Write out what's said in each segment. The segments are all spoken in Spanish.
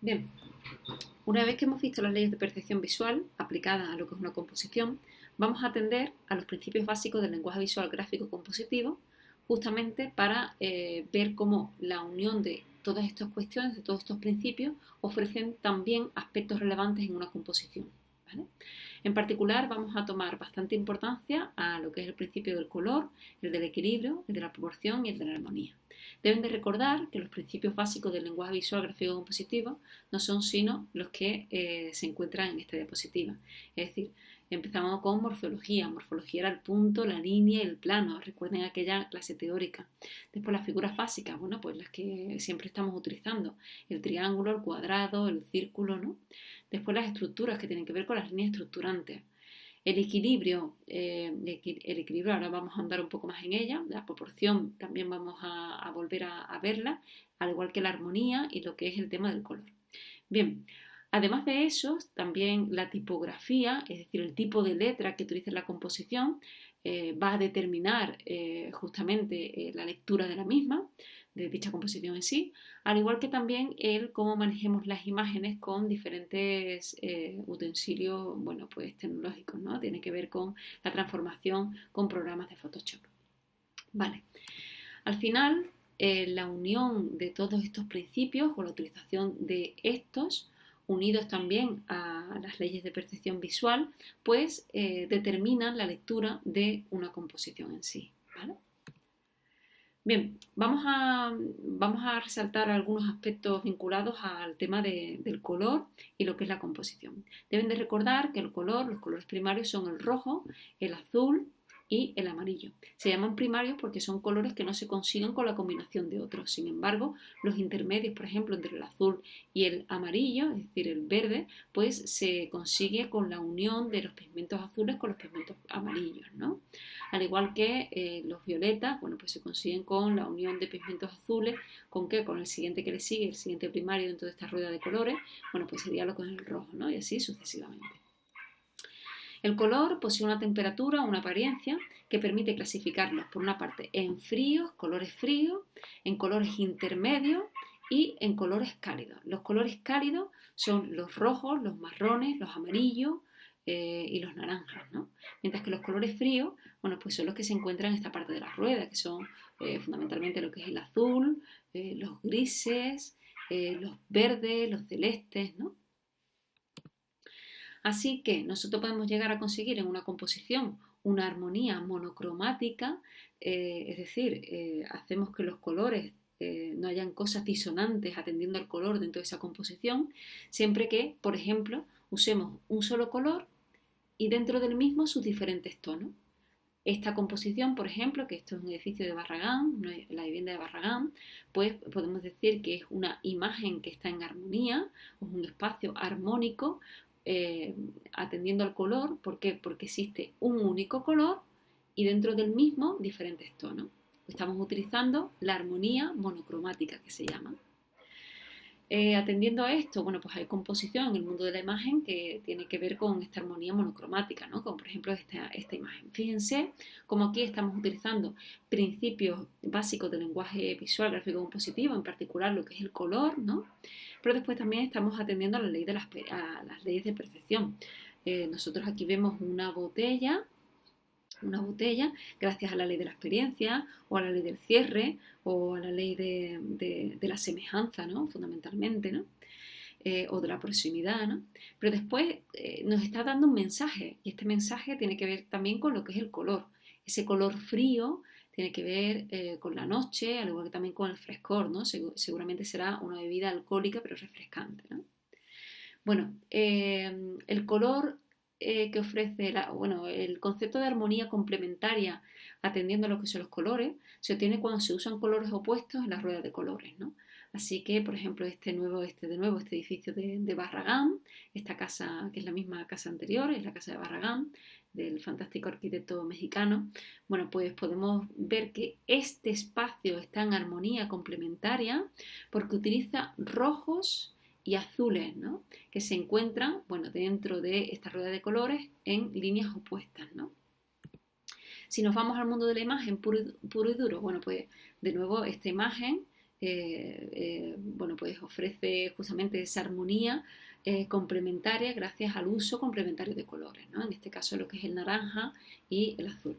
Bien, una vez que hemos visto las leyes de percepción visual aplicadas a lo que es una composición, vamos a atender a los principios básicos del lenguaje visual gráfico compositivo, justamente para ver cómo la unión de todas estas cuestiones, de todos estos principios, ofrecen también aspectos relevantes en una composición, ¿vale? En particular, vamos a tomar bastante importancia a lo que es el principio del color, el del equilibrio, el de la proporción y el de la armonía. Deben de recordar que los principios básicos del lenguaje visual gráfico compositivo no son sino los que se encuentran en esta diapositiva. Es decir, empezamos con morfología. Morfología era el punto, la línea y el plano. Recuerden aquella clase teórica. Después las figuras básicas, bueno, pues las que siempre estamos utilizando. El triángulo, el cuadrado, el círculo, ¿no? Después las estructuras que tienen que ver con las líneas estructurantes. El equilibrio ahora vamos a andar un poco más en ella, la proporción también vamos a volver a verla, al igual que la armonía y lo que es el tema del color. Bien, además de eso, también la tipografía, es decir, el tipo de letra que utiliza la composición, va a determinar justamente la lectura de la misma, de dicha composición en sí, al igual que también el cómo manejemos las imágenes con diferentes utensilios, bueno, pues tecnológicos, ¿no? Tiene que ver con la transformación con programas de Photoshop. Vale, al final, la unión de todos estos principios o la utilización de estos, unidos también a las leyes de percepción visual, pues determinan la lectura de una composición en sí, ¿vale? Bien, vamos a resaltar algunos aspectos vinculados al tema del color y lo que es la composición. Deben de recordar que los colores primarios son el rojo, el azul y el amarillo. Se llaman primarios porque son colores que no se consiguen con la combinación de otros. Sin embargo, los intermedios, por ejemplo, entre el azul y el amarillo, es decir, el verde, pues se consigue con la unión de los pigmentos azules con los pigmentos amarillos, ¿no? Al igual que los violetas, bueno, pues se consiguen con la unión de pigmentos azules, ¿con qué? Con el siguiente que le sigue, el siguiente primario dentro de esta rueda de colores, bueno, pues sería lo que es el rojo, ¿no? Y así sucesivamente. El color posee una temperatura o una apariencia que permite clasificarlos, por una parte, en fríos, colores fríos, en colores intermedios y en colores cálidos. Los colores cálidos son los rojos, los marrones, los amarillos y los naranjas, ¿no? Mientras que los colores fríos, bueno, pues son los que se encuentran en esta parte de la rueda, que son fundamentalmente lo que es el azul, los grises, los verdes, los celestes, ¿no? Así que nosotros podemos llegar a conseguir en una composición una armonía monocromática, es decir, hacemos que los colores no hayan cosas disonantes atendiendo al color dentro de esa composición, siempre que, por ejemplo, usemos un solo color y dentro del mismo sus diferentes tonos. Esta composición, por ejemplo, que esto es un edificio de Barragán, la vivienda de Barragán, pues podemos decir que es una imagen que está en armonía, es un espacio armónico, atendiendo al color. ¿Por qué? Porque existe un único color y dentro del mismo diferentes tonos. Estamos utilizando la armonía monocromática que se llama. Atendiendo a esto, bueno, pues hay composición en el mundo de la imagen que tiene que ver con esta armonía monocromática, ¿no? Como por ejemplo esta imagen. Fíjense cómo aquí estamos utilizando principios básicos del lenguaje visual gráfico compositivo, en particular lo que es el color, ¿no? Pero después también estamos atendiendo a la ley de a las leyes de percepción. Nosotros aquí vemos una botella gracias a la ley de la experiencia o a la ley del cierre o a la ley de la semejanza, ¿no? Fundamentalmente, ¿no? O de la proximidad, ¿no? Pero después nos está dando un mensaje y este mensaje tiene que ver también con lo que es el color. Ese color frío tiene que ver con la noche, al igual que también con el frescor, ¿no? Seguramente será una bebida alcohólica pero refrescante, ¿no? Bueno, el color que ofrece, bueno, el concepto de armonía complementaria atendiendo a lo que son los colores se obtiene cuando se usan colores opuestos en las ruedas de colores, ¿no? Así que, por ejemplo, este edificio de Barragán, esta casa que es la misma casa anterior, es la casa de Barragán, del fantástico arquitecto mexicano, bueno, pues podemos ver que este espacio está en armonía complementaria porque utiliza rojos y azules, ¿no? Que se encuentran, bueno, dentro de esta rueda de colores en líneas opuestas, ¿no? Si nos vamos al mundo de la imagen puro y duro, bueno, pues de nuevo esta imagen bueno, pues ofrece justamente esa armonía complementaria gracias al uso complementario de colores, ¿no? En este caso lo que es el naranja y el azul.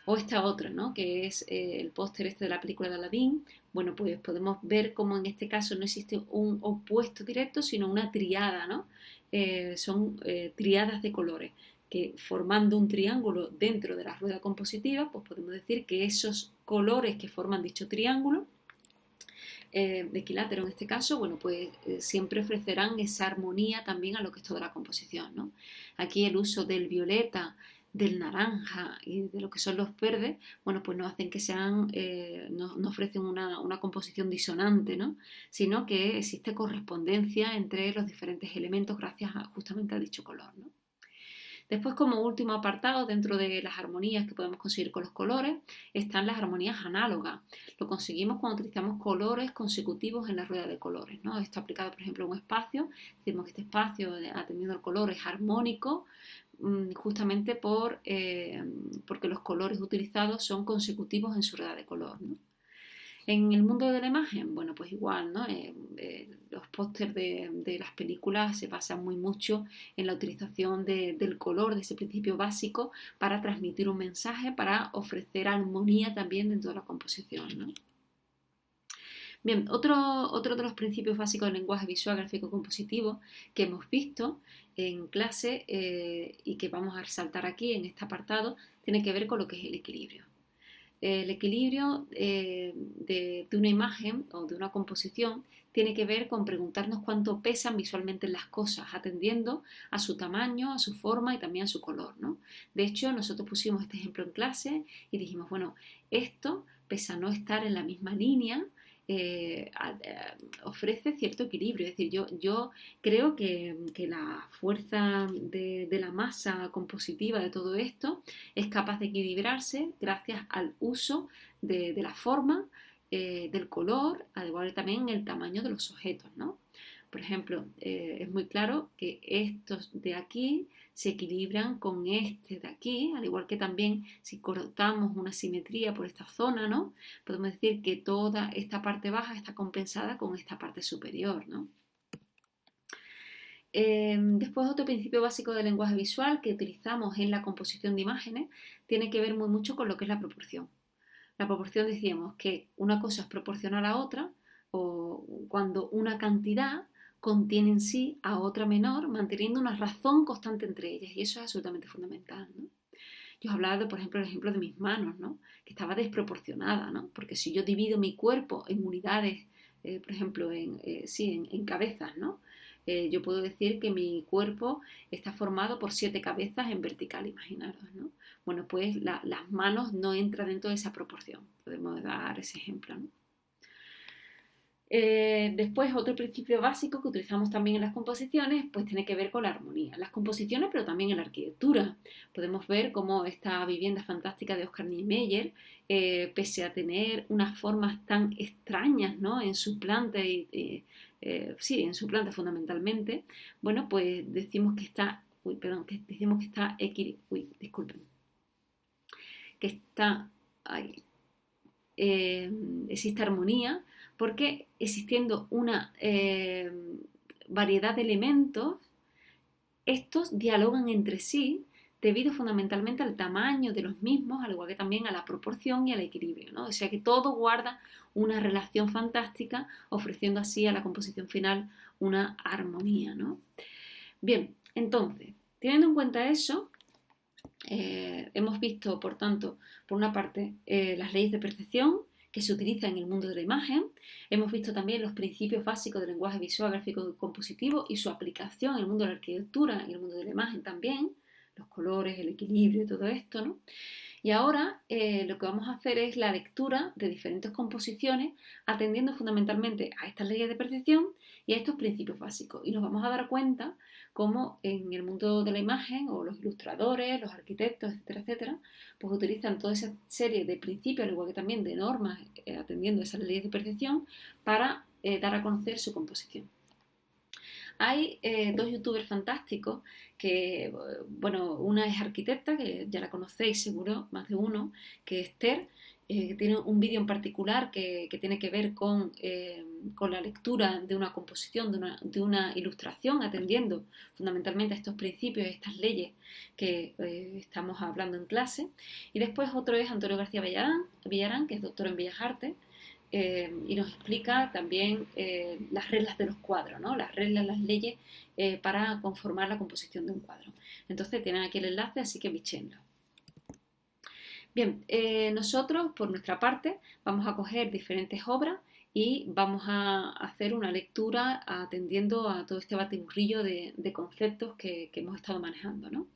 O esta otra, ¿no? Que es el póster este de la película de Aladdin. Bueno, pues podemos ver cómo en este caso no existe un opuesto directo, sino una triada, ¿no? Son triadas de colores, que formando un triángulo dentro de la rueda compositiva, pues podemos decir que esos colores que forman dicho triángulo, de equilátero en este caso, bueno, pues siempre ofrecerán esa armonía también a lo que es toda la composición, ¿no? Aquí el uso del violeta, del naranja y de lo que son los verdes, bueno, pues no hacen que sean, no ofrecen una composición disonante, ¿no? Sino que existe correspondencia entre los diferentes elementos gracias justamente a dicho color, ¿no? Después, como último apartado, dentro de las armonías que podemos conseguir con los colores, están las armonías análogas. Lo conseguimos cuando utilizamos colores consecutivos en la rueda de colores, ¿no? Esto aplicado, por ejemplo, a un espacio. Decimos que este espacio, atendiendo al color, es armónico, justamente porque los colores utilizados son consecutivos en su rueda de color, ¿no? En el mundo de la imagen, bueno, pues igual, ¿no? Los pósters de las películas se basan muy mucho en la utilización del color, de ese principio básico, para transmitir un mensaje, para ofrecer armonía también dentro de la composición, ¿no? Bien, otro de los principios básicos del lenguaje visual, gráfico, compositivo que hemos visto en clase y que vamos a resaltar aquí en este apartado, tiene que ver con lo que es el equilibrio. El equilibrio de una imagen o de una composición tiene que ver con preguntarnos cuánto pesan visualmente las cosas, atendiendo a su tamaño, a su forma y también a su color, ¿no? De hecho, nosotros pusimos este ejemplo en clase y dijimos, bueno, esto, pese a no estar en la misma línea, ofrece cierto equilibrio. Es decir, yo creo que la fuerza de la masa compositiva de todo esto es capaz de equilibrarse gracias al uso de la forma, del color, al igual también el tamaño de los objetos, ¿no? Por ejemplo, es muy claro que estos de aquí se equilibran con este de aquí, al igual que también si cortamos una simetría por esta zona, ¿no? Podemos decir que toda esta parte baja está compensada con esta parte superior, ¿no? Después otro principio básico del lenguaje visual que utilizamos en la composición de imágenes tiene que ver muy mucho con lo que es la proporción. La proporción decíamos que una cosa es proporcional a otra o cuando una cantidad contiene en sí a otra menor, manteniendo una razón constante entre ellas, y eso es absolutamente fundamental, ¿no? Yo os hablaba, por ejemplo, el ejemplo de mis manos, ¿no? Que estaba desproporcionada, ¿no? Porque si yo divido mi cuerpo en unidades, por ejemplo, en cabezas, ¿no? Yo puedo decir que mi cuerpo está formado por 7 cabezas en vertical, imaginaros, ¿no? Bueno, pues las manos no entran dentro de esa proporción. Podemos dar ese ejemplo, ¿no? Después, otro principio básico que utilizamos también en las composiciones, pues tiene que ver con la armonía. En las composiciones, pero también en la arquitectura. Podemos ver cómo esta vivienda fantástica de Oscar Niemeyer, pese a tener unas formas tan extrañas, ¿no? En su planta sí, en su planta fundamentalmente, bueno, pues decimos que está, que decimos que está disculpen, que está, ahí, existe armonía porque existiendo una variedad de elementos, estos dialogan entre sí debido fundamentalmente al tamaño de los mismos, al igual que también a la proporción y al equilibrio, ¿no? O sea que todo guarda una relación fantástica, ofreciendo así a la composición final una armonía, ¿no? Bien, entonces, teniendo en cuenta eso, hemos visto, por tanto, por una parte, las leyes de percepción que se utilizan en el mundo de la imagen. Hemos visto también los principios básicos del lenguaje visual, gráfico y compositivo y su aplicación en el mundo de la arquitectura, en el mundo de la imagen también, los colores, el equilibrio y todo esto, ¿no? Y ahora lo que vamos a hacer es la lectura de diferentes composiciones atendiendo fundamentalmente a estas leyes de percepción y a estos principios básicos. Y nos vamos a dar cuenta cómo en el mundo de la imagen o los ilustradores, los arquitectos, etcétera, etcétera, pues utilizan toda esa serie de principios, al igual que también de normas atendiendo a esas leyes de percepción para dar a conocer su composición. Hay dos youtubers fantásticos que, bueno, una es arquitecta, que ya la conocéis seguro, más de uno, que es Esther, tiene un vídeo en particular que tiene que ver con la lectura de una composición, de una ilustración, atendiendo fundamentalmente a estos principios, estas leyes que estamos hablando en clase. Y después otro es Antonio García Villarán, que es doctor en Bellas Artes, y nos explica también las reglas de los cuadros, ¿no? Las reglas, las leyes para conformar la composición de un cuadro. Entonces tienen aquí el enlace, así que bichenlo. Bien, nosotros por nuestra parte vamos a coger diferentes obras y vamos a hacer una lectura atendiendo a todo este batiburrillo de conceptos que hemos estado manejando, ¿no?